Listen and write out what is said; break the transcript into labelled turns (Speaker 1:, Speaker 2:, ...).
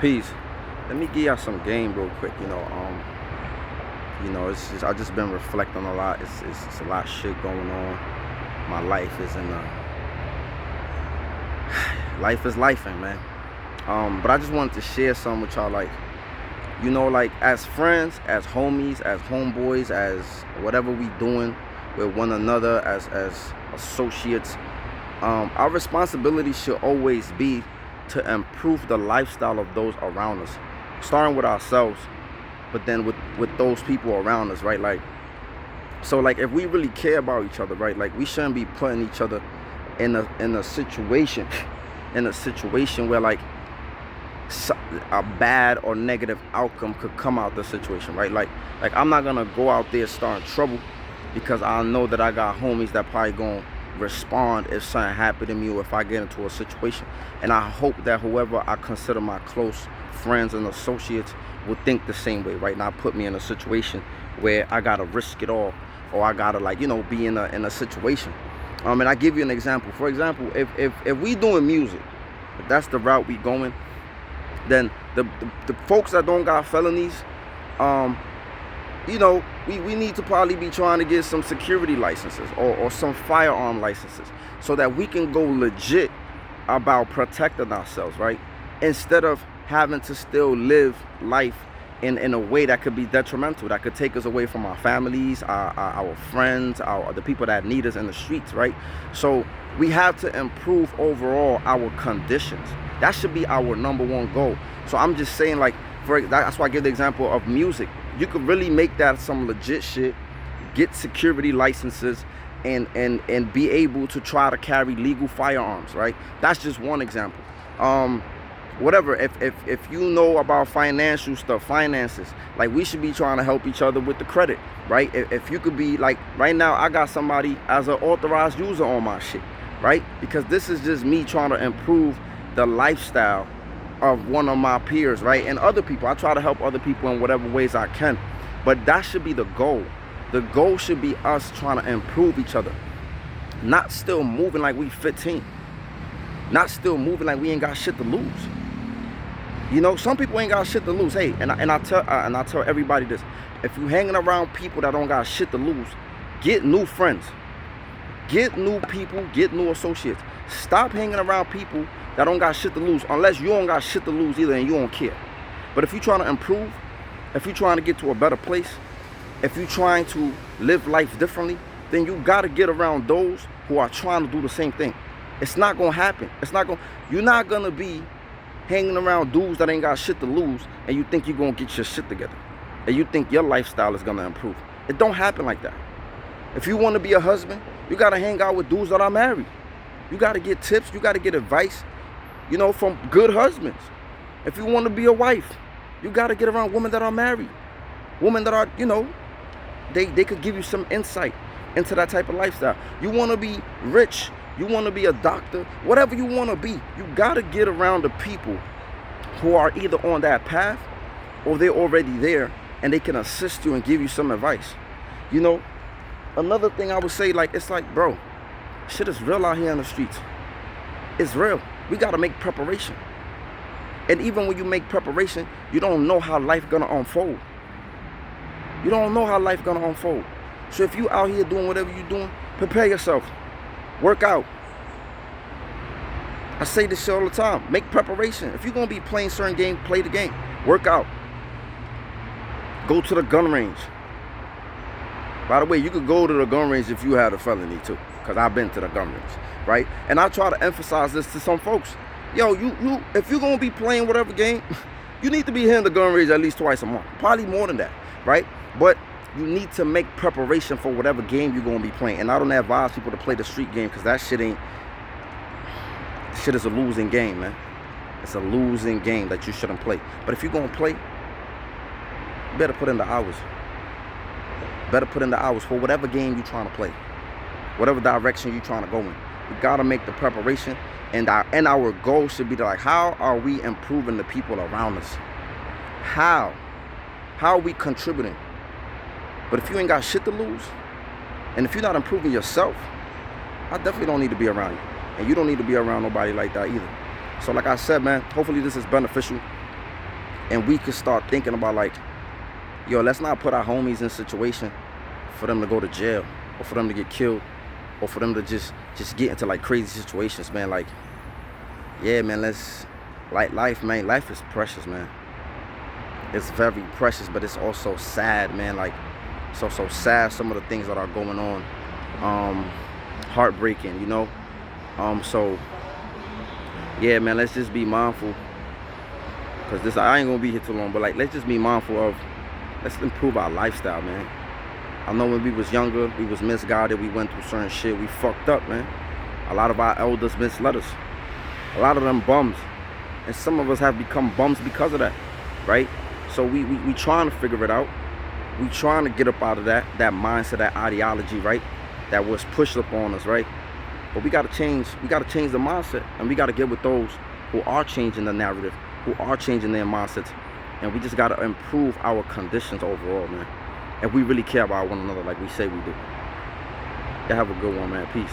Speaker 1: Peace. Let me give y'all some game real quick. It's just I just been reflecting a lot. It's a lot of shit going on. My life is in life is lifing, man. But I just wanted to share something with y'all, like as friends, as homies, as homeboys, as whatever we doing with one another, as associates. Our responsibility should always be to improve the lifestyle of those around us, starting with ourselves, but then with those people around us, right? So if we really care about each other, right, we shouldn't be putting each other in a situation where a bad or negative outcome could come out the situation, right? Like I'm not gonna go out there starting trouble because I know that I got homies that probably gonna respond if something happened to me or if I get into a situation. And I hope that whoever I consider my close friends and associates will think the same way, right? Not put me in a situation where I gotta risk it all, or I gotta be in a situation. And I give you an example. For example, if we doing music, if that's the route we going, then the folks that don't got felonies, we need to probably be trying to get some security licenses or some firearm licenses so that we can go legit about protecting ourselves, right? Instead of having to still live life in a way that could be detrimental, that could take us away from our families, our friends, the people that need us in the streets, right? So we have to improve overall our conditions. That should be our number one goal. So I'm just saying, that's why I give the example of music. You could really make that some legit shit, get security licenses, and be able to try to carry legal firearms, right? That's just one example. Whatever, if you know about financial stuff, finances, we should be trying to help each other with the credit, right? If you could be right now, I got somebody as an authorized user on my shit, right? Because this is just me trying to improve the lifestyle of one of my peers, right? And other people. I try to help other people in whatever ways I can, but that should be the goal. The goal should be us trying to improve each other, not still moving like we 15, not still moving like we ain't got shit to lose. Some people ain't got shit to lose. Hey, and I tell everybody this: if you hanging around people that don't got shit to lose, get new friends, get new people, get new associates. Stop hanging around people that don't got shit to lose, unless you don't got shit to lose either and you don't care. But if you're trying to improve, if you're trying to get to a better place, if you're trying to live life differently, then you got to get around those who are trying to do the same thing. It's not gonna happen. You're not gonna be hanging around dudes that ain't got shit to lose and you think you're gonna get your shit together and you think your lifestyle is gonna improve. It don't happen like that. If you want to be a husband, you got to hang out with dudes that are married. You got to get tips, you got to get advice, from good husbands. If you want to be a wife, you got to get around women that are married, women that are, they could give you some insight into that type of lifestyle. You want to be rich, you want to be a doctor, whatever you want to be, you got to get around the people who are either on that path or they're already there and they can assist you and give you some advice. Another thing I would say, bro, shit is real out here in the streets. It's real. We got to make preparation. And even when you make preparation, you don't know how life gonna unfold. You don't know how life gonna unfold. So if you out here doing whatever you're doing, prepare yourself. Work out. I say this shit all the time. Make preparation. If you're gonna be playing certain game, play the game. Work out. Go to the gun range. By the way, you could go to the gun range if you had a felony too, because I've been to the gun range, right? And I try to emphasize this to some folks. Yo, you if you're gonna be playing whatever game, you need to be hitting the gun range at least twice a month, probably more than that, right? But you need to make preparation for whatever game you're gonna be playing. And I don't advise people to play the street game because that shit is a losing game, man. It's a losing game that you shouldn't play. But if you're gonna play, you better put in the hours. Better put in the hours for whatever game you're trying to play, whatever direction you're trying to go in. You gotta make the preparation, and our goal should be to how are we improving the people around us? How are we contributing? But if you ain't got shit to lose, and if you're not improving yourself, I definitely don't need to be around you, and you don't need to be around nobody like that either. So like I said, man, hopefully this is beneficial. And we could start thinking about like, yo, let's not put our homies in a situation for them to go to jail or for them to get killed or for them to just get into like crazy situations, man. Like, yeah, man, let's, like, life, man, life is precious, man. It's very precious, but it's also sad, man. Like, so sad, some of the things that are going on. Heartbreaking, you know. So yeah, man, let's just be mindful, because this, I ain't gonna be here too long, but like, let's just be mindful of, let's improve our lifestyle, man. I know when we was younger, we was misguided, we went through certain shit, we fucked up, man. A lot of our elders misled us, a lot of them bums, and some of us have become bums because of that, right? So we trying to figure it out. We trying to get up out of that mindset, that ideology, right, that was pushed upon us, right? But we got to change the mindset, and we got to get with those who are changing the narrative, who are changing their mindsets, and we just got to improve our conditions overall, man. And we really care about one another like we say we do. Y'all have a good one, man. Peace.